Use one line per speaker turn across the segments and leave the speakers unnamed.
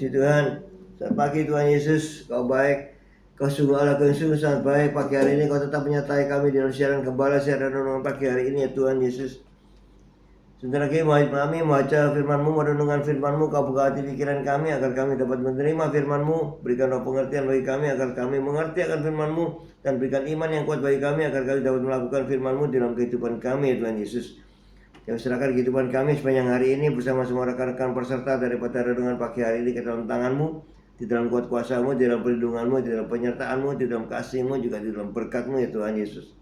Puji Tuhan. Selamat pagi Tuhan Yesus, Kau baik. Kau sungguh Allah, Kau sungguh sangat baik. Pagi hari ini Kau tetap menyertai kami dalam siaran Gembala Siaran Renungan pagi hari ini ya Tuhan Yesus. Sebentar lagi kami membaca firman-Mu, merenungkan firman-Mu. Kau buka hati pikiran kami agar kami dapat menerima firman-Mu. Berikan roh pengertian bagi kami agar kami mengerti akan firman-Mu, dan berikan iman yang kuat bagi kami agar kami dapat melakukan firman-Mu dalam kehidupan kami ya Tuhan Yesus. Yang serahkan kehidupan kami sepanjang hari ini bersama semua rekan-rekan peserta daripada renungan pagi hari ini ke dalam tangan-Mu, di dalam kuat kuasa-Mu, di dalam perlindungan-Mu, di dalam penyertaan-Mu, di dalam kasih-Mu, juga di dalam berkat-Mu ya Tuhan Yesus.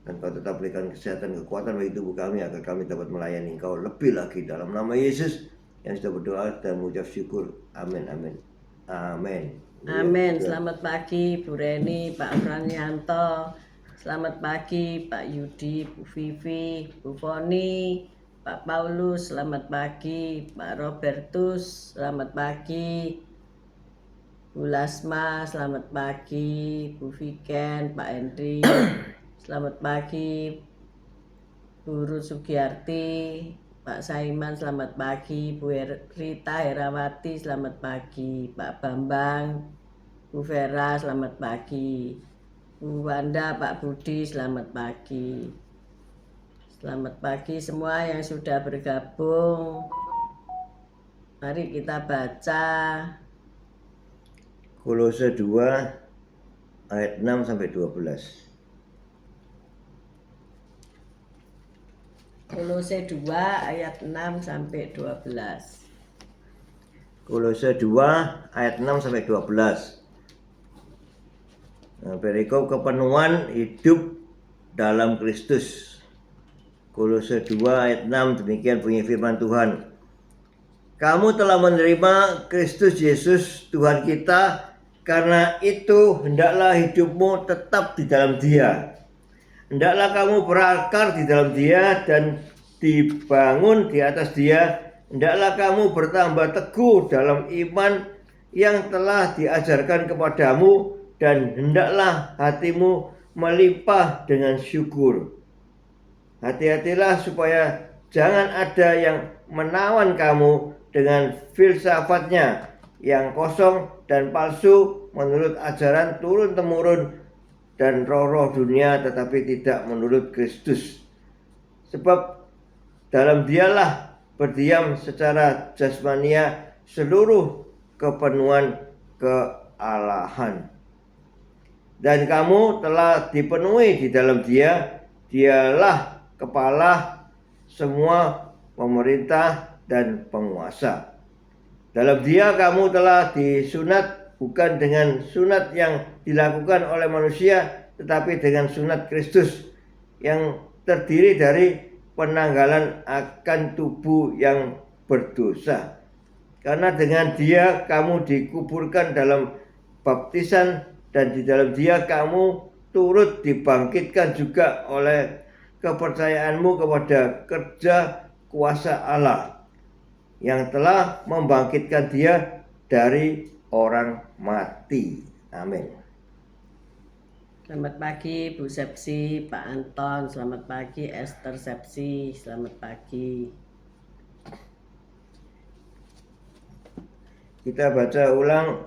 Dan Kau tetap berikan kesehatan, kekuatan bagi tubuh kami agar kami dapat melayani Kau lebih lagi dalam nama Yesus yang sudah berdoa dan mengucap syukur. Amin, amin, amin.
Amin. Selamat pagi Bu Reni, Pak Franianto. Selamat pagi Pak Yudi, Bu Vivi, Bu Foni, Pak Paulus. Selamat pagi Pak Robertus. Selamat pagi Bu Lasma. Selamat pagi Bu Viken, Pak Henry. Selamat pagi Bu Ruth Sugiyarti, Pak Saiman. Selamat pagi Bu Rita Herawati. Selamat pagi Pak Bambang, Bu Vera. Selamat pagi Bu Wanda, Pak Budi. Selamat pagi. Selamat pagi semua yang sudah bergabung. Mari kita baca
Kolose 2 ayat 6 sampai 12.
Kolose 2 ayat 6 sampai 12.
Kolose 2 ayat 6 sampai 12. Nah, perikop kepenuhan hidup dalam Kristus. Kolose 2 ayat 6, demikian bunyi firman Tuhan. Kamu telah menerima Kristus Yesus Tuhan kita, karena itu hendaklah hidupmu tetap di dalam Dia. Hendaklah kamu berakar di dalam Dia dan dibangun di atas Dia. Hendaklah kamu bertambah teguh dalam iman yang telah diajarkan kepadamu, dan hendaklah hatimu melimpah dengan syukur. Hati-hatilah supaya jangan ada yang menawan kamu dengan filsafatnya yang kosong dan palsu menurut ajaran turun-temurun dan roh-roh dunia, tetapi tidak menurut Kristus. Sebab dalam Dialah berdiam secara jasmania seluruh kepenuhan kealahan. Dan kamu telah dipenuhi di dalam Dia. Dialah kepala semua pemerintah dan penguasa. Dalam Dia kamu telah disunat, bukan dengan sunat yang dilakukan oleh manusia, tetapi dengan sunat Kristus yang terdiri dari penanggalan akan tubuh yang berdosa. Karena dengan Dia kamu dikuburkan dalam baptisan, dan di dalam Dia kamu turut dibangkitkan juga oleh kepercayaanmu kepada kerja kuasa Allah yang telah membangkitkan Dia dari orang mati. Amin.
Selamat pagi Bu Sepsi, Pak Anton. Selamat pagi Esther Sepsi. Selamat pagi.
Kita baca ulang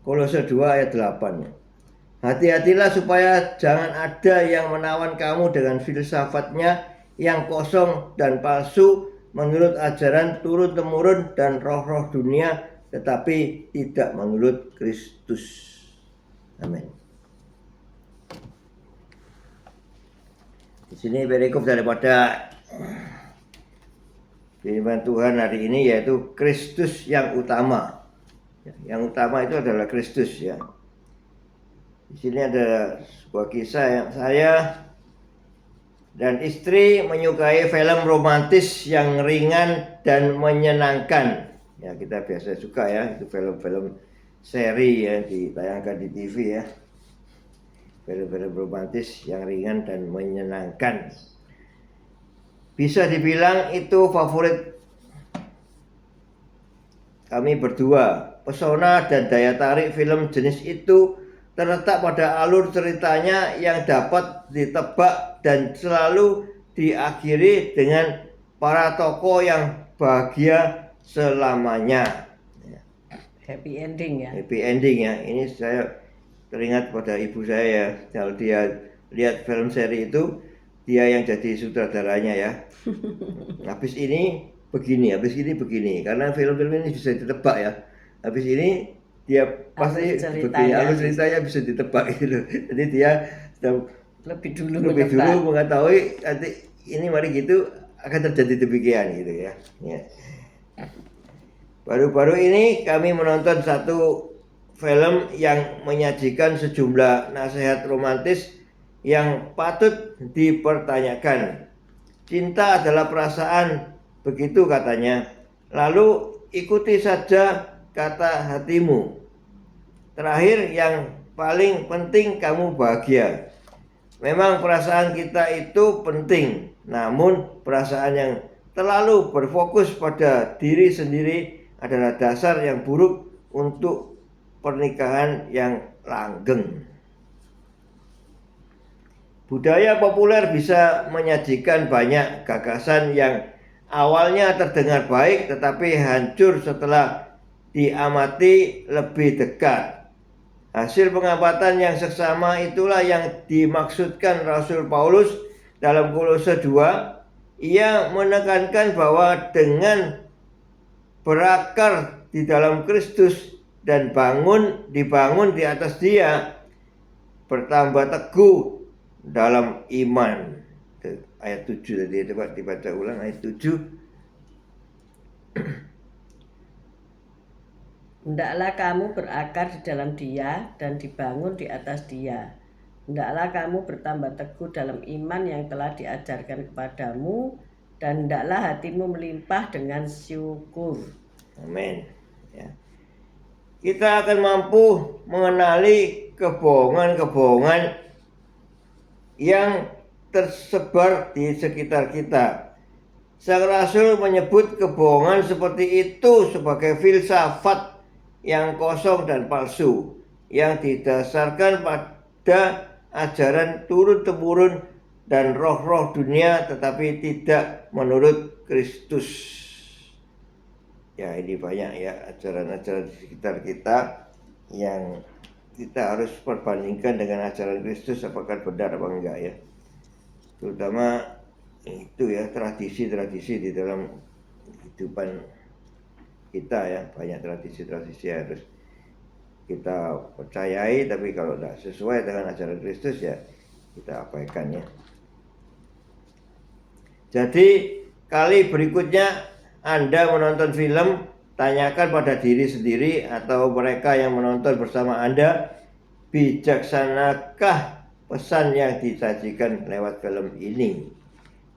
Kolose 2 ayat 8. Hati-hatilah supaya jangan ada yang menawan kamu dengan filsafatnya yang kosong dan palsu menurut ajaran turun-temurun dan roh-roh dunia, tetapi tidak menurut Kristus. Amin. Di sini perikop daripada firman Tuhan hari ini yaitu Kristus yang utama. Yang utama itu adalah Kristus ya. Di sini ada sebuah kisah yang saya dan istri menyukai film romantis yang ringan dan menyenangkan. Ya, kita biasa suka ya, itu film-film seri ya ditayangkan di TV ya. Film-film romantis yang ringan dan menyenangkan. Bisa dibilang itu favorit kami berdua. Pesona dan daya tarik film jenis itu terletak pada alur ceritanya yang dapat ditebak dan selalu diakhiri dengan para tokoh yang bahagia selamanya.
Happy ending ya.
Happy ending ya. Ini saya teringat pada ibu saya ya. Kalau dia lihat film seri itu, dia yang jadi sutradaranya ya. Habis ini begini, habis ini begini. Karena film-film ini bisa ditebak ya. Habis ini dia pasti begini, alur ceritanya bisa ditebak gitu. Jadi dia
lebih dulu
mengetahui nanti ini mari gitu akan terjadi demikian gitu ya. Baru-baru ini kami menonton satu film yang menyajikan sejumlah nasihat romantis yang patut dipertanyakan. Cinta adalah perasaan, begitu katanya. Lalu ikuti saja kata hatimu. terakhir yang paling penting kamu bahagia. Memang perasaan kita itu penting, namun perasaan yang terlalu berfokus pada diri sendiri adalah dasar yang buruk untuk pernikahan yang langgeng. Budaya populer bisa menyajikan banyak gagasan yang awalnya terdengar baik tetapi hancur setelah diamati lebih dekat. Hasil pengamatan yang seksama itulah yang dimaksudkan Rasul Paulus dalam Kolose 2. Ia menekankan bahwa dengan berakar di dalam Kristus dan dibangun di atas Dia, bertambah teguh dalam iman. Ayat 7 tadi, coba dibaca ulang ayat 7.
Hendaklah kamu berakar di dalam Dia dan dibangun di atas Dia. Hendaklah kamu bertambah teguh dalam iman yang telah diajarkan kepadamu, dan hendaklah hatimu melimpah dengan syukur.
Amin. Ya. Kita akan mampu mengenali kebohongan-kebohongan yang tersebar di sekitar kita. Sang Rasul menyebut kebohongan seperti itu sebagai filsafat yang kosong dan palsu, yang didasarkan pada ajaran turun-temurun dan roh-roh dunia tetapi tidak menurut Kristus. Ya, ini banyak ya ajaran-ajaran di sekitar kita yang kita harus perbandingkan dengan ajaran Kristus apakah benar apa enggak ya. Terutama itu ya, tradisi-tradisi di dalam kehidupan kita ya, banyak tradisi-tradisi harus kita percayai, tapi kalau tidak sesuai dengan ajaran Kristus ya kita abaikan ya. Jadi kali berikutnya Anda menonton film, tanyakan pada diri sendiri atau mereka yang menonton bersama Anda, bijaksanakah pesan yang disajikan lewat film ini?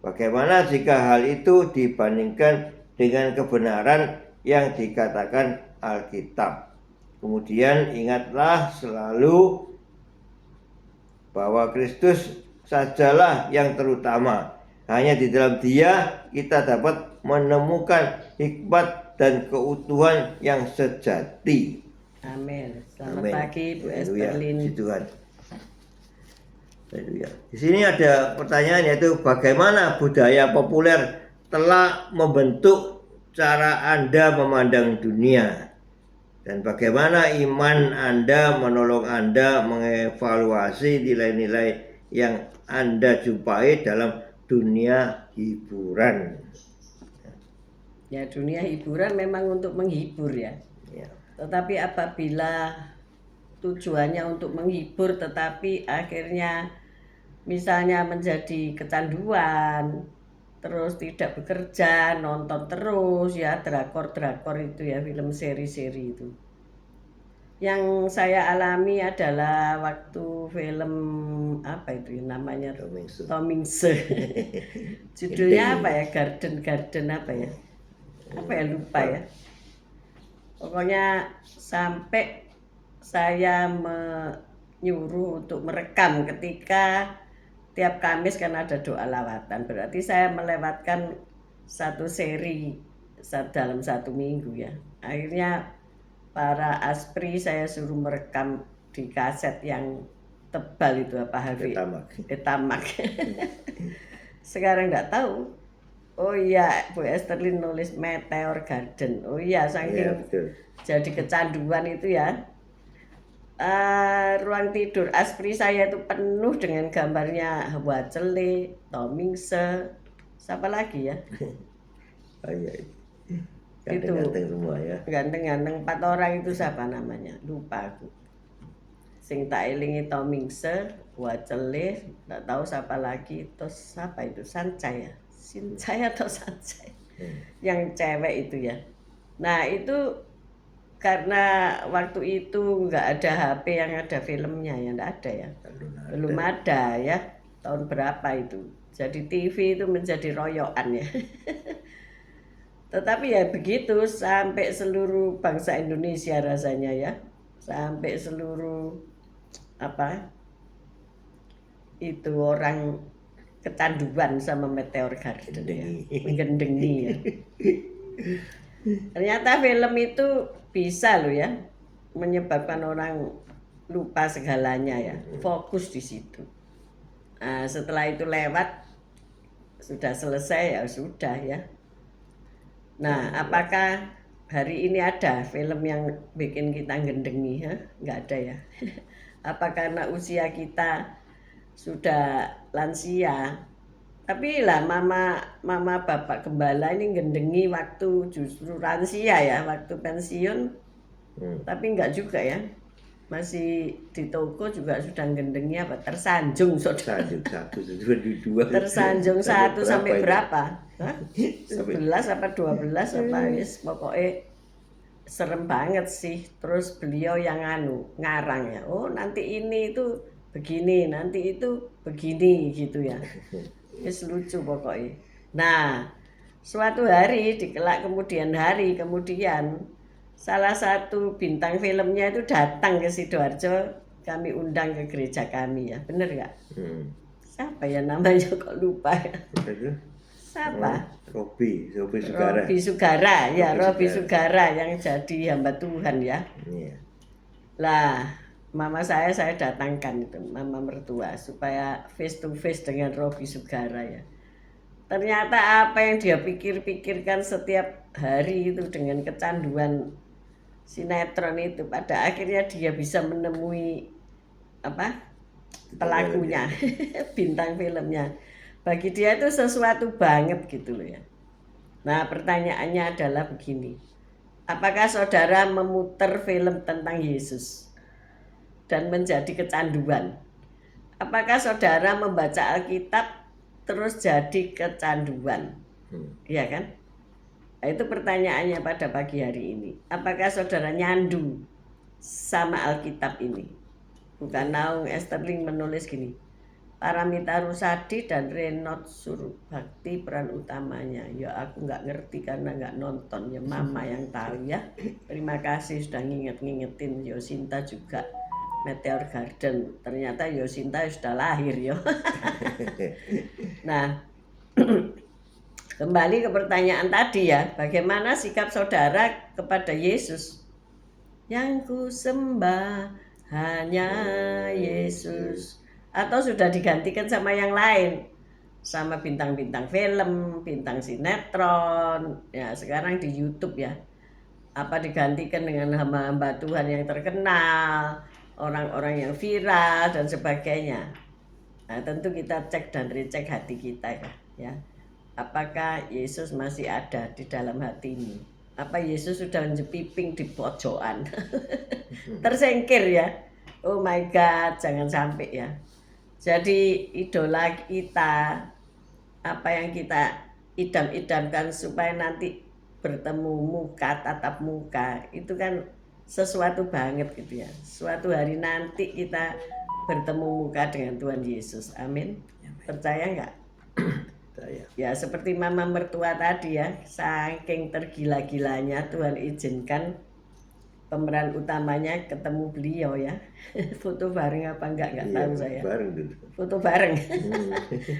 Bagaimana jika hal itu dibandingkan dengan kebenaran yang dikatakan Alkitab? Kemudian ingatlah selalu bahwa Kristus sajalah yang terutama. Hanya di dalam Dia kita dapat menemukan hikmat dan keutuhan yang sejati.
Amin. Selamat
Amin.
pagi Bu
Haleluya.
Esterlin.
Puji Tuhan. Haleluya. Di sini ada pertanyaan, yaitu bagaimana budaya populer telah membentuk cara Anda memandang dunia, dan bagaimana iman Anda menolong Anda mengevaluasi nilai-nilai yang Anda jumpai dalam dunia hiburan.
Ya, dunia hiburan memang untuk menghibur ya.
Ya.
Tetapi apabila tujuannya untuk menghibur tetapi akhirnya misalnya menjadi kecanduan, terus tidak bekerja, nonton terus ya, drakor-drakor itu ya, film seri-seri itu. Yang saya alami adalah waktu film apa itu namanya, Tomingse. Judulnya apa ya, Garden apa ya, apa ya, lupa ya. Pokoknya sampai saya menyuruh untuk merekam ketika tiap Kamis kan ada doa lawatan. Berarti saya melewatkan satu seri dalam satu minggu ya. Akhirnya para aspri saya suruh merekam di kaset yang tebal itu, apa, Etamak. Sekarang nggak tahu. Oh iya, Bu Esterlin nulis Meteor Garden. Oh iya, saking jadi kecanduan itu ya. Ruang tidur aspri saya itu penuh dengan gambarnya Hawa Cele, Tomingse, siapa lagi ya?
Oh iya, ganteng-ganteng semua ya.
Ganteng-ganteng 4 orang itu, siapa namanya? Lupa aku. Sing tak elingi Tomingse, Hawa Cele, nggak tahu siapa lagi. Terus siapa itu? Sancai ya? Sincai atau Sancai? Yang cewek itu ya. Nah itu karena waktu itu nggak ada HP yang ada filmnya ya, nggak ada ya, belum ada ya, tahun berapa itu. Jadi TV itu menjadi royokan ya. Tetapi ya begitu sampai seluruh bangsa Indonesia rasanya ya, sampai seluruh apa itu orang kecanduan sama Meteor Garden ya, menggendengi ya. Ternyata film itu bisa loh ya menyebabkan orang lupa segalanya ya, fokus di situ. Nah, setelah itu lewat sudah selesai ya sudah ya. Nah, apakah hari ini ada film yang bikin kita gendengi? Nggak ada ya. Apa karena usia kita sudah lansia? Tapi lah mama bapak gembala ini gendengi waktu justru lansia ya, waktu pensiun. Tapi enggak juga ya. Masih di toko juga sudah gendengi apa tersanjung saudara. Tersanjung 1 sampai berapa? 11 apa 12 apa wis pokoknya serem banget sih. Terus beliau yang ngarang ya. Oh, nanti ini itu begini, nanti itu begini gitu ya. Wis lucu pokoknya. Nah, suatu hari di kelak kemudian hari kemudian salah satu bintang filmnya itu datang ke Sidoarjo, kami undang ke gereja kami ya, bener nggak? Siapa ya namanya kok lupa ya? Siapa?
Robi Sugara.
Robi Sugara ya, Robi Sugara yang jadi hamba Tuhan ya. Lah, mama saya datangkan itu, mama mertua supaya face to face dengan Robi Sugara ya. Ternyata apa yang dia pikirkan setiap hari itu dengan kecanduan sinetron itu pada akhirnya dia bisa menemui apa pelakunya, bintang filmnya. Bagi dia itu sesuatu banget gitu loh ya. Nah, pertanyaannya adalah begini. Apakah saudara memutar film tentang Yesus dan menjadi kecanduan? Apakah saudara membaca Alkitab terus jadi kecanduan? Iya kan? Nah, itu pertanyaannya pada pagi hari ini. Apakah saudara nyandu sama Alkitab ini? Bukan Naung Esterling menulis gini. Paramita Rusadi dan Renot Surbakti peran utamanya. Ya aku nggak ngerti karena nggak nonton. Ya mama yang tahu ya. Terima kasih sudah ngingetin. Yosinta juga Meteor Garden. Ternyata Yosinta sudah lahir ya. Nah, kembali ke pertanyaan tadi ya, bagaimana sikap saudara kepada Yesus? Yang ku sembah hanya Yesus. Atau sudah digantikan sama yang lain? Sama bintang-bintang film, bintang sinetron, ya sekarang di YouTube ya. Apa digantikan dengan hamba-hamba Tuhan yang terkenal, orang-orang yang viral dan sebagainya. Nah, tentu kita cek dan recek hati kita ya. Apakah Yesus masih ada di dalam hatimu? Apa Yesus sudah menjepiping di pojokan? Tersingkir ya. Oh my God, jangan sampai ya. Jadi idola kita, apa yang kita idam-idamkan supaya nanti bertemu muka, tatap muka, itu kan sesuatu banget gitu ya. Suatu hari nanti kita bertemu muka dengan Tuhan Yesus. Amin. Percaya nggak? Ya seperti mama mertua tadi ya, saking tergila-gilanya Tuhan izinkan pemeran utamanya ketemu beliau ya. Foto bareng apa enggak tahu saya.
Bareng dulu.
Foto bareng.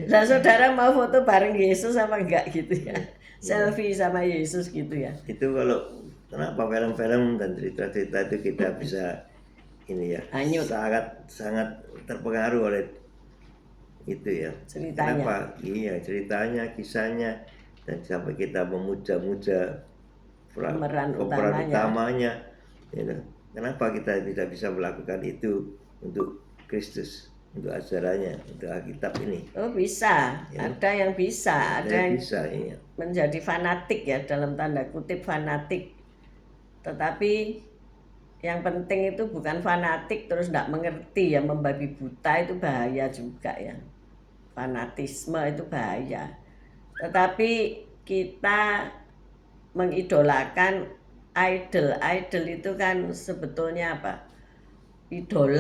Nah saudara mau foto bareng Yesus apa enggak gitu ya. Selfie sama Yesus gitu ya.
Itu kalau kenapa film-film dan cerita-cerita itu kita bisa ini ya,
hanyut,
sangat terpengaruh oleh itu ya.
Ceritanya.
Kenapa? Iya, ceritanya, kisahnya, dan sampai kita memuja-muja pemeran utamanya. Ya, kenapa kita tidak bisa melakukan itu untuk Kristus, untuk ajarannya, untuk Alkitab ini?
Oh bisa, ya. Ada yang bisa, ada yang
bisa, iya.
Menjadi fanatik ya, dalam tanda kutip fanatik. Tetapi yang penting itu bukan fanatik terus tidak mengerti ya, membabi buta itu bahaya juga ya. Fanatisme itu bahaya. Tetapi kita mengidolakan idol itu kan sebetulnya apa? Idol.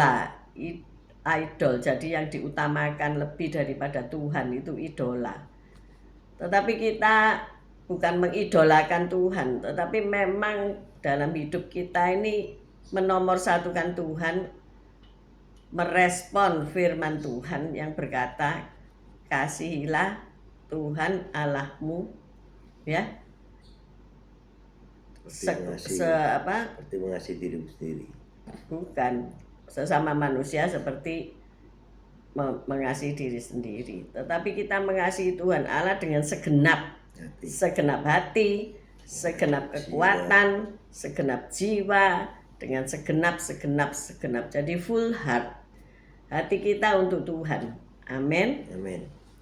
Jadi yang diutamakan lebih daripada Tuhan itu idola. Tetapi kita bukan mengidolakan Tuhan, tetapi memang dalam hidup kita ini menomorsatukan Tuhan, merespon firman Tuhan yang berkata, kasihilah Tuhan Allahmu, ya,
seperti mengasihi dirimu sendiri.
bukan sesama manusia seperti mengasihi diri sendiri, tetapi kita mengasihi Tuhan Allah dengan segenap hati, segenap kekuatan, segenap jiwa, dengan segenap. Jadi full heart, hati kita untuk Tuhan. Amin.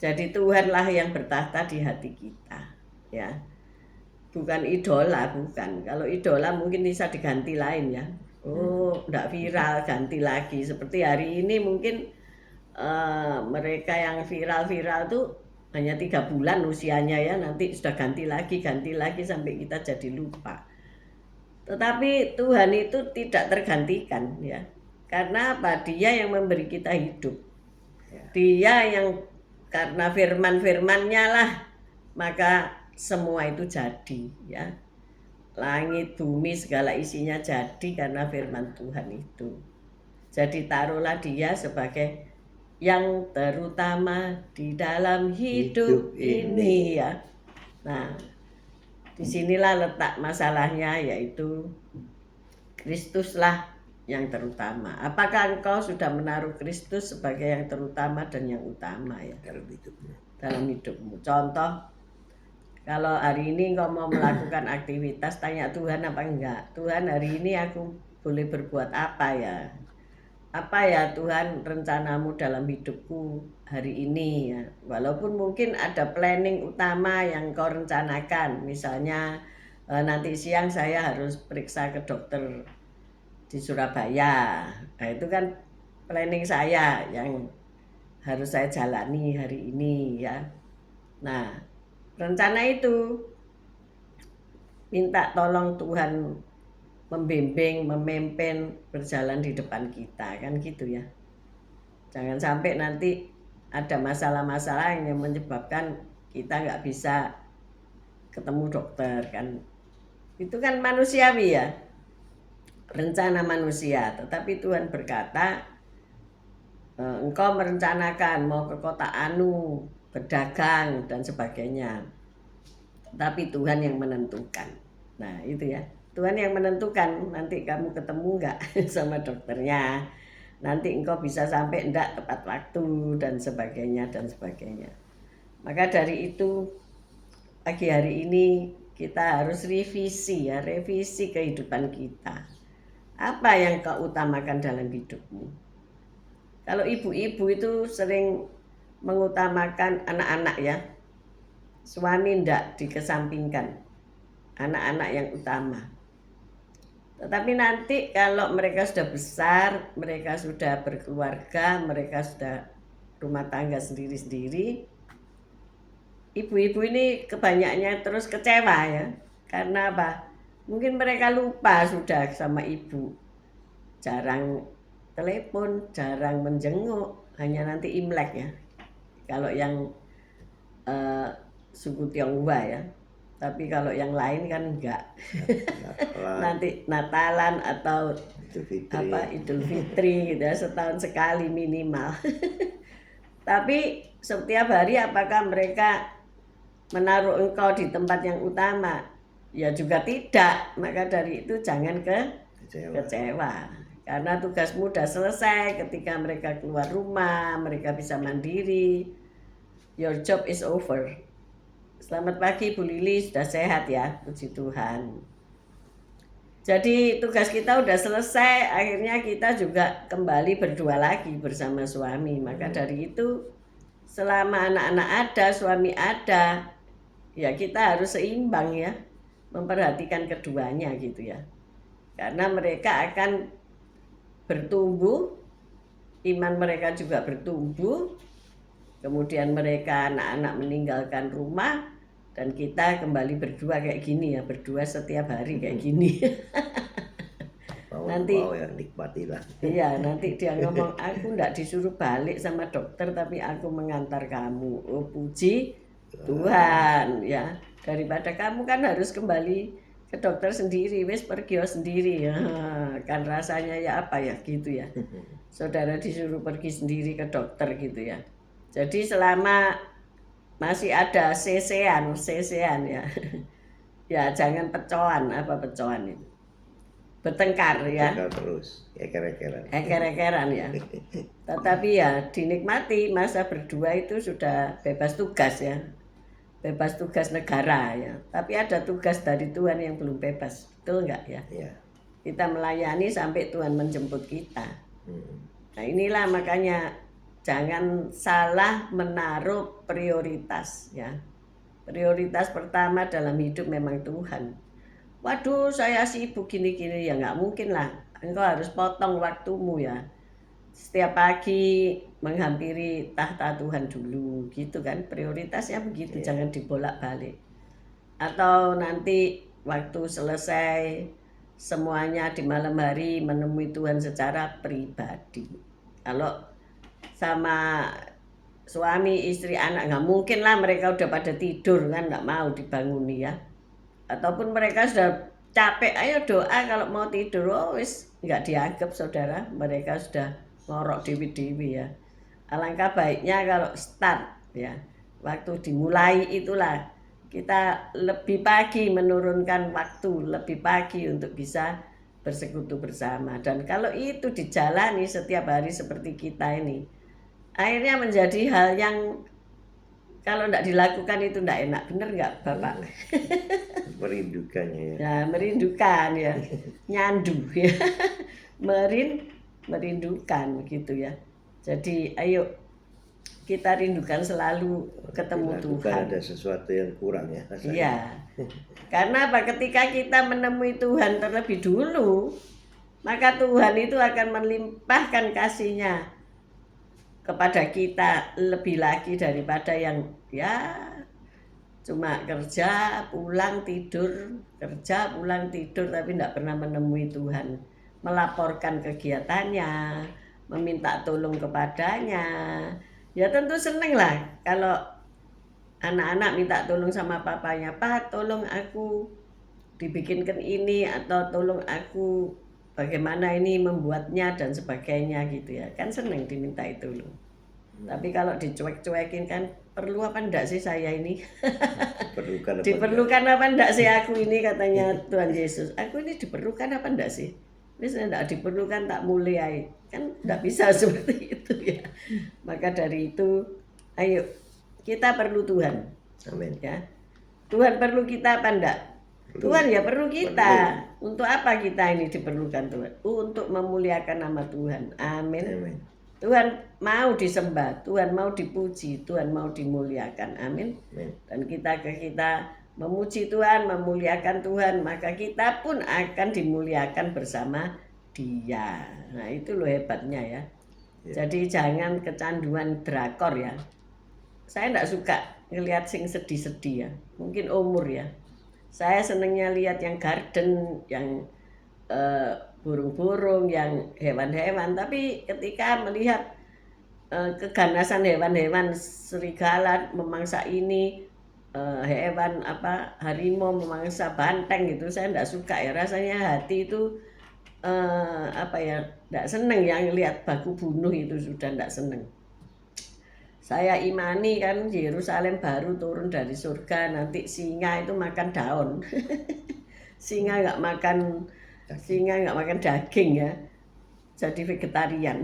Jadi Tuhanlah yang bertahta di hati kita, ya. Bukan idola, bukan. Kalau idola mungkin bisa diganti lain, ya. Enggak viral, ganti lagi. Seperti hari ini mungkin mereka yang viral tuh hanya 3 bulan usianya, ya. Nanti sudah ganti lagi sampai kita jadi lupa. Tetapi Tuhan itu tidak tergantikan, ya. Karena apa? Dia yang memberi kita hidup. Dia yang karena firman-firmannya lah maka semua itu jadi, ya. Langit, bumi, segala isinya jadi karena firman Tuhan itu. Jadi taruhlah dia sebagai yang terutama di dalam hidup ini, ya. Nah, disinilah letak masalahnya, yaitu Kristuslah yang terutama. Apakah engkau sudah menaruh Kristus sebagai yang terutama dan yang utama, ya, dalam hidupmu? Contoh, kalau hari ini engkau mau melakukan aktivitas, tanya Tuhan apa enggak. Tuhan, hari ini aku boleh berbuat apa, ya? Apa ya Tuhan rencanamu dalam hidupku hari ini, ya? Walaupun mungkin ada planning utama yang kau rencanakan. Misalnya nanti siang saya harus periksa ke dokter di Surabaya. Nah, itu kan planning saya yang harus saya jalani hari ini, ya. Nah, rencana itu minta tolong Tuhan membimbing, memimpin, berjalan di depan kita, kan gitu, ya. Jangan sampai nanti ada masalah-masalah yang menyebabkan kita nggak bisa ketemu dokter, kan. Itu kan manusiawi, ya, rencana manusia. Tetapi Tuhan berkata, engkau merencanakan mau ke kota anu, berdagang dan sebagainya, tapi Tuhan yang menentukan. Nah, itu, ya, Tuhan yang menentukan nanti kamu ketemu enggak sama dokternya, nanti engkau bisa sampai enggak tepat waktu dan sebagainya. Maka dari itu pagi hari ini kita harus revisi, ya, revisi kehidupan kita. Apa yang kau utamakan dalam hidupmu? Kalau ibu-ibu itu sering mengutamakan anak-anak, ya. Suami ndak dikesampingkan, anak-anak yang utama. Tetapi nanti kalau mereka sudah besar, mereka sudah berkeluarga, mereka sudah rumah tangga sendiri-sendiri, ibu-ibu ini kebanyakannya terus kecewa, ya. Karena apa? Mungkin mereka lupa sudah sama ibu, jarang telepon, jarang menjenguk, hanya nanti Imlek, ya. Kalau yang suku Tionghoa, ya. Tapi kalau yang lain kan enggak. Nanti Natalan atau Idul Fitri gitu, ya, setahun sekali minimal. Tapi setiap hari apakah mereka menaruh engkau di tempat yang utama? Ya juga tidak. Maka dari itu jangan kecewa. Karena tugasmu sudah selesai ketika mereka keluar rumah, mereka bisa mandiri. Your job is over. Selamat pagi Bu Lili, sudah sehat, ya, puji Tuhan. Jadi tugas kita udah selesai, akhirnya kita juga kembali berdua lagi bersama suami. Maka dari itu selama anak-anak ada, suami ada, ya kita harus seimbang, ya, memperhatikan keduanya gitu, ya. Karena mereka akan bertumbuh, iman mereka juga bertumbuh. Kemudian mereka anak-anak meninggalkan rumah dan kita kembali berdua kayak gini, ya, berdua setiap hari kayak gini. Nanti
ya, nikmatilah.
Iya, nanti dia ngomong, aku enggak disuruh balik sama dokter tapi aku mengantar kamu. Oh, puji Tuhan, ya. Daripada kamu kan harus kembali ke dokter sendiri, wis pergi sendiri ya. Kan rasanya ya apa ya gitu ya. Saudara disuruh pergi sendiri ke dokter gitu ya. Jadi selama masih ada sesean ya. Ya jangan pecoan, apa pecoan itu? Bertengkar ya.
Tengkar terus, eker-ekeran.
Eker-ekeran ya. Tetapi ya dinikmati, masa berdua itu sudah bebas tugas ya. Bebas tugas negara ya. Tapi ada tugas dari Tuhan yang belum bebas. Betul enggak ya?
Ya.
Kita melayani sampai Tuhan menjemput kita.
Hmm.
Nah inilah makanya jangan salah menaruh prioritas ya. Prioritas pertama dalam hidup memang Tuhan. Waduh saya sibuk gini-gini ya nggak mungkin lah. Engkau harus potong waktumu ya. Setiap pagi menghampiri tahta Tuhan dulu gitu kan. Prioritasnya begitu, jangan dibolak-balik. Atau nanti waktu selesai semuanya di malam hari menemui Tuhan secara pribadi. Kalau sama suami, istri, anak nggak mungkin lah mereka udah pada tidur kan, nggak mau dibanguni ya. Ataupun mereka sudah capek, ayo doa kalau mau tidur, oh wis nggak dianggap saudara, mereka sudah ngorok dewi-dewi ya. Alangkah baiknya kalau start ya, waktu dimulai itulah kita lebih pagi menurunkan waktu, lebih pagi untuk bisa bersekutu bersama. Dan kalau itu dijalani setiap hari seperti kita ini, akhirnya menjadi hal yang kalau tidak dilakukan itu tidak enak, bener nggak Bapak?
Merindukannya ya.
Ya merindukan ya, nyandu ya, merindukan gitu ya. Jadi ayo kita rindukan selalu ketemu
Dilakukan
Tuhan.
ada sesuatu yang kurang ya rasanya.
Iya. Karena apa? Ketika kita menemui Tuhan terlebih dulu, maka Tuhan itu akan melimpahkan kasih-Nya kepada kita lebih lagi daripada yang ya cuma kerja, pulang tidur, kerja, pulang tidur tapi tidak pernah menemui Tuhan, melaporkan kegiatannya, meminta tolong kepadanya. Ya tentu seneng lah kalau anak-anak minta tolong sama papanya, Pak tolong aku dibikinkan ini atau tolong aku bagaimana ini membuatnya dan sebagainya gitu ya. Kan seneng diminta itu loh. Tapi kalau dicuek-cuekin kan perlu apa enggak sih saya ini?
Diperlukan apa
Diperlukan apa enggak sih aku ini, katanya Tuhan Yesus. Aku ini diperlukan apa enggak sih? Bisa enggak diperlukan tak mulai. Kan enggak bisa seperti itu ya. Maka dari itu ayo kita perlu Tuhan.
Amin.
Ya. Tuhan perlu kita apa enggak? Tuhan ya perlu kita. Untuk apa kita ini diperlukan Tuhan? Untuk memuliakan nama Tuhan. Amin.
Amin.
Tuhan mau disembah, Tuhan mau dipuji, Tuhan mau dimuliakan. Amin.
Amin.
Dan kita memuji Tuhan, memuliakan Tuhan, maka kita pun akan dimuliakan bersama Dia. Nah, itu loh hebatnya ya. Jadi jangan kecanduan drakor ya. Saya enggak suka ngelihat sing sedih-sedih ya. Mungkin umur ya. Saya senengnya lihat yang garden, yang burung-burung, yang hewan-hewan. Tapi ketika melihat keganasan hewan-hewan, serigala memangsa ini, hewan apa harimau memangsa banteng gitu, saya enggak suka ya. Rasanya hati itu apa ya, enggak seneng yang lihat baku bunuh itu, sudah enggak seneng. Saya imani kan Yerusalem baru turun dari surga, nanti singa itu makan daun. Singa nggak makan daging ya, jadi vegetarian.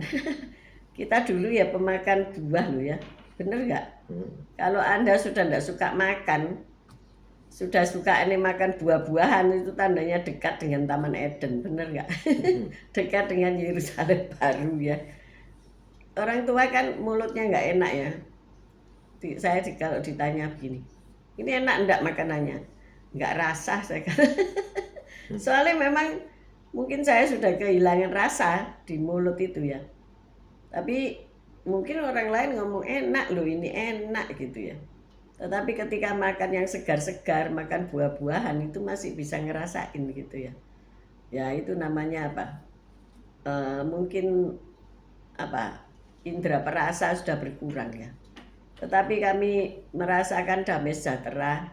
Kita dulu ya pemakan buah loh ya, bener nggak? Kalau Anda sudah nggak suka makan, sudah suka ini makan buah-buahan, itu tandanya dekat dengan Taman Eden, bener nggak? Dekat dengan Yerusalem baru ya. Orang tua kan mulutnya nggak enak ya. Saya kalau ditanya begini, ini enak enggak makanannya? Nggak rasa saya kata. Soalnya memang mungkin saya sudah kehilangan rasa di mulut itu ya. Tapi mungkin orang lain ngomong enak loh, ini enak gitu ya. Tetapi ketika makan yang segar-segar, makan buah-buahan itu masih bisa ngerasain gitu ya. Ya itu namanya apa? Mungkin apa? Indera perasa sudah berkurang ya. Tetapi kami merasakan damai sejahtera,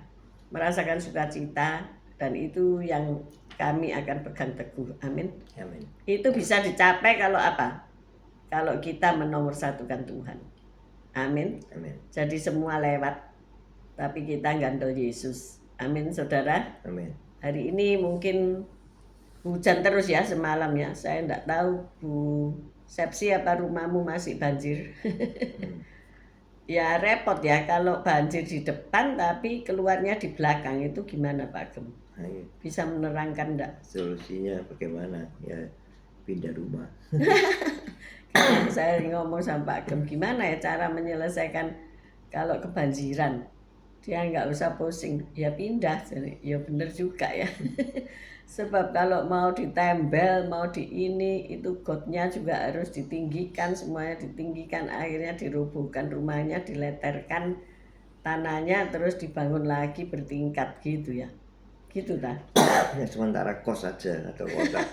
merasakan sukacita dan itu yang kami akan pegang teguh. Amin.
Amin.
Itu bisa dicapai kalau apa? Kalau kita menomorsatukan Tuhan. Amin.
Amin.
Jadi semua lewat, tapi kita gandol Yesus. Amin, saudara.
Amin.
Hari ini mungkin hujan terus ya semalam ya. Saya enggak tahu Bu Sepsi apa rumahmu masih banjir. Ya repot ya kalau banjir di depan tapi keluarnya di belakang, itu gimana Pak Gem?
Nah, iya.
Bisa menerangkan enggak?
Solusinya bagaimana? Ya pindah rumah.
Karena saya ngomong sama Pak Gem, gimana ya cara menyelesaikan kalau kebanjiran? Dia nggak usah pusing, ya pindah. Jadi, ya bener juga ya. Sebab kalau mau ditembel, mau di ini, itu gotnya juga harus ditinggikan, semuanya ditinggikan, akhirnya dirubuhkan rumahnya, dileterkan tanahnya, terus dibangun lagi bertingkat gitu ya. Gitu dah.
Ya sementara kos saja atau kotak.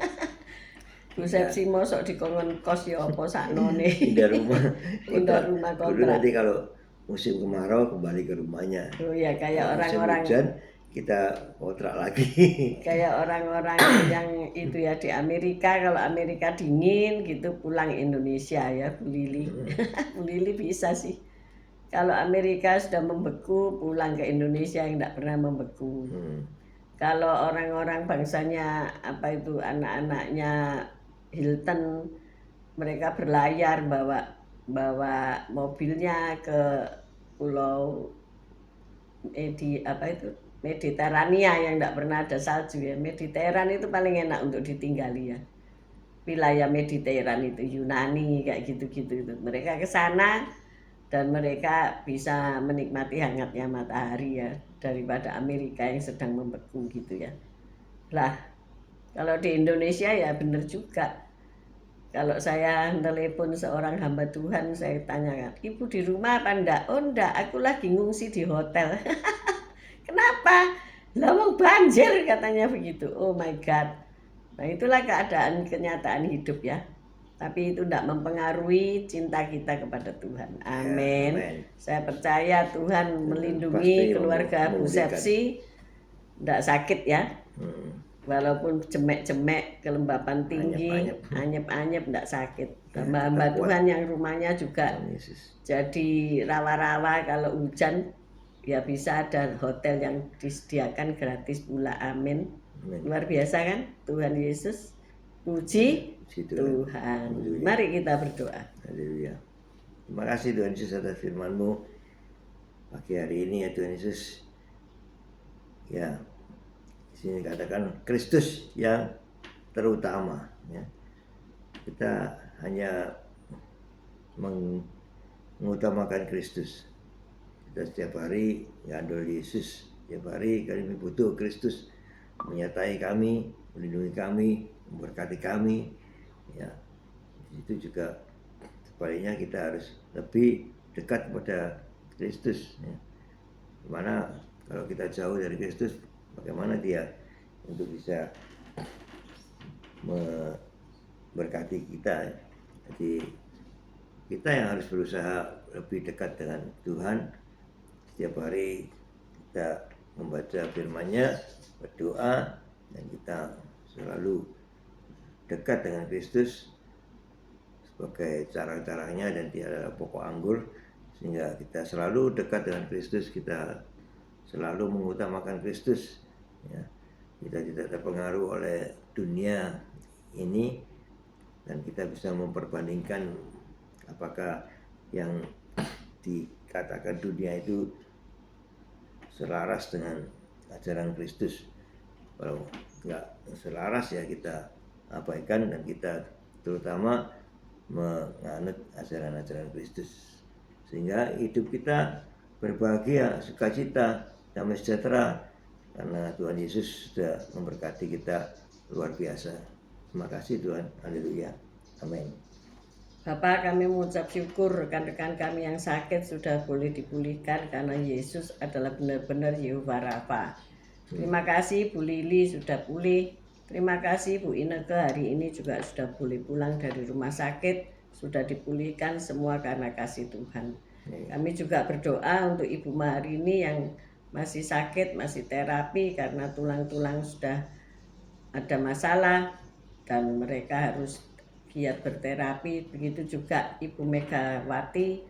Bu Sepsi mosok dikongkon kos ya apa saknone.
Pindah rumah.
Pindah rumah
Dulu
kontrak.
nanti kalau musim kemarau kembali ke rumahnya.
Oh ya kayak
Kalau musim
orang-orang
hujan kita kontrak lagi.
kayak orang-orang yang itu ya di Amerika, kalau Amerika dingin gitu pulang Indonesia ya Bu Lili. Bu Lili bisa sih. Kalau Amerika sudah membeku pulang ke Indonesia yang tidak pernah membeku. Kalau orang-orang bangsanya apa itu anak-anaknya Hilton, mereka berlayar bawa mobilnya ke pulau Mediterania yang tidak pernah ada salju ya. Mediteran itu paling enak untuk ditinggali ya. Wilayah Mediteran itu Yunani kayak gitu-gitu itu. Mereka ke sana dan mereka bisa menikmati hangatnya matahari ya daripada Amerika yang sedang membeku gitu ya. Lah, kalau di Indonesia ya bener juga. Kalau saya telepon seorang hamba Tuhan, saya tanyakan, "Ibu di rumah apa enggak?" "Oh enggak, aku lagi ngungsi di hotel." "Kenapa?" "Lawang banjir," katanya begitu. Oh my God. Nah itulah keadaan kenyataan hidup ya. Tapi itu tidak mempengaruhi cinta kita kepada Tuhan. Amin.
Amin.
Saya percaya Tuhan melindungi
Pasti
keluarga Bu
memulihkan.
Sepsi. Tidak sakit ya. Walaupun jemek-jemek, kelembapan tinggi, anyep-anyep tidak sakit. Hamba-hamba Tuhan yang rumahnya juga
Tuhan Yesus.
jadi rawa-rawa kalau hujan, ya bisa ada hotel yang disediakan gratis pula. Amin.
Amin.
Luar biasa kan Tuhan Yesus. Puji
Puji
Tuhan.
Haleluya.
Mari kita berdoa.
Haleluya. Terima kasih Tuhan Yesus atas firman-Mu pagi hari ini ya Tuhan Yesus. Ya, di sini katakan Kristus yang terutama. Ya. Kita hanya mengutamakan Kristus. Kita setiap hari ngandol Yesus. Setiap hari kami butuh Kristus menyertai kami, melindungi kami, memberkati kami. Ya, itu juga sebaliknya kita harus lebih dekat kepada Kristus. Ya. Dimana kalau kita jauh dari Kristus, bagaimana Dia untuk bisa memberkati kita. Jadi kita yang harus berusaha lebih dekat dengan Tuhan. Setiap hari kita membaca firman-Nya, berdoa, dan kita selalu dekat dengan Kristus sebagai cara-caranya, dan Dia adalah pokok anggur, sehingga kita selalu dekat dengan Kristus, kita selalu mengutamakan Kristus. Ya. Kita tidak terpengaruh oleh dunia ini, dan kita bisa memperbandingkan apakah yang dikatakan dunia itu selaras dengan ajaran Kristus. Kalau nggak selaras ya kita abaikan, dan kita terutama menganut ajaran-ajaran Kristus, sehingga hidup kita berbahagia, sukacita, damai sejahtera, karena Tuhan Yesus sudah memberkati kita luar biasa. Terima kasih Tuhan. Haleluya. Amin.
Bapak, kami mengucap syukur rekan-rekan kami yang sakit sudah boleh dipulihkan karena Yesus adalah benar-benar Yehova Rafa. Terima kasih Bu Lili sudah pulih. Terima kasih Bu Ineke hari ini juga sudah boleh pulang dari rumah sakit. Sudah dipulihkan semua karena kasih Tuhan. Kami juga berdoa untuk Ibu Maharini yang masih sakit, masih terapi karena tulang-tulang sudah ada masalah dan mereka harus giat berterapi. Begitu juga Ibu Megawati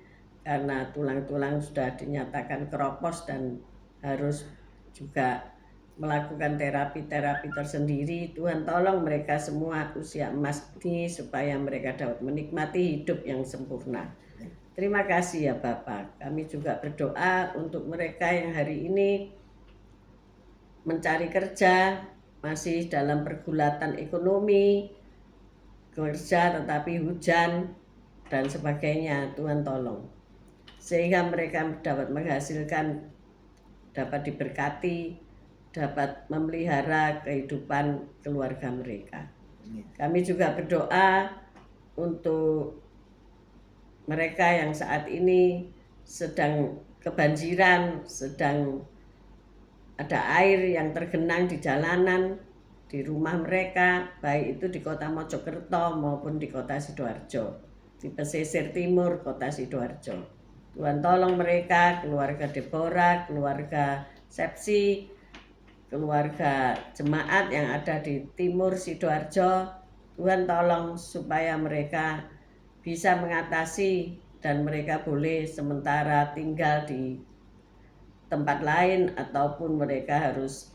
karena tulang-tulang sudah dinyatakan keropos dan harus juga melakukan terapi-terapi tersendiri. Tuhan tolong mereka semua usia emas ini supaya mereka dapat menikmati hidup yang sempurna. Terima kasih ya Bapak. Kami juga berdoa untuk mereka yang hari ini mencari kerja, masih dalam pergulatan ekonomi, kerja tetapi hujan dan sebagainya. Tuhan tolong. Sehingga mereka dapat menghasilkan, dapat diberkati, dapat memelihara kehidupan keluarga mereka. Kami juga berdoa untuk mereka yang saat ini sedang kebanjiran, sedang ada air yang tergenang di jalanan, di rumah mereka, baik itu di kota Mojokerto maupun di kota Sidoarjo, di pesisir timur kota Sidoarjo. Tuhan tolong mereka, keluarga Deborah, keluarga Sepsi, keluarga jemaat yang ada di timur Sidoarjo. Tuhan tolong supaya mereka bisa mengatasi dan mereka boleh sementara tinggal di tempat lain ataupun mereka harus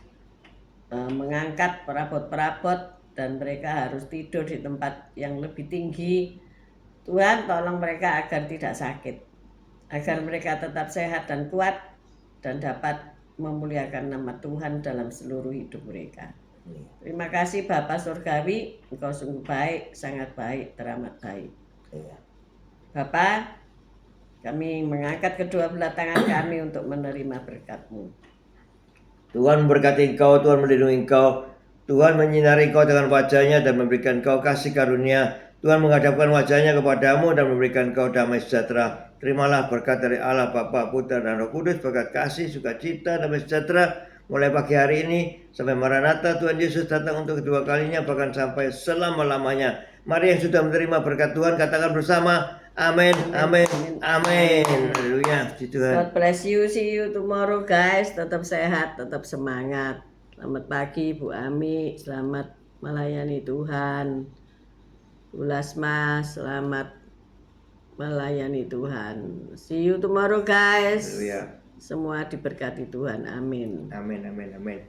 mengangkat perabot-perabot dan mereka harus tidur di tempat yang lebih tinggi. Tuhan tolong mereka agar tidak sakit, agar mereka tetap sehat dan kuat dan dapat memuliakan nama Tuhan dalam seluruh hidup mereka. Terima kasih Bapak Surgawi, Engkau sungguh baik, sangat baik, teramat baik. Bapak, kami mengangkat kedua belah tangan kami untuk menerima berkat-Mu.
Tuhan memberkati engkau, Tuhan melindungi engkau, Tuhan menyinari engkau dengan wajahnya dan memberikan engkau kasih karunia. Tuhan menghadapkan wajahnya kepadamu dan memberikan engkau damai sejahtera. Terimalah berkat dari Allah Bapa, Putra dan Roh Kudus, berkat kasih, sukacita, damai sejahtera mulai pagi hari ini sampai Maranatha Tuhan Yesus datang untuk kedua kalinya, bahkan sampai selama-lamanya. Mari yang sudah menerima berkat Tuhan katakan bersama, amin, amin, amin. Haleluya, puji Tuhan.
God bless you, see you tomorrow guys. Tetap sehat, tetap semangat. Selamat pagi Bu Ami, selamat melayani Tuhan. Bu Lasma, selamat melayani Tuhan. See you tomorrow guys.
Haleluya.
Semua diberkati Tuhan, amin.
Amin, amin, amin.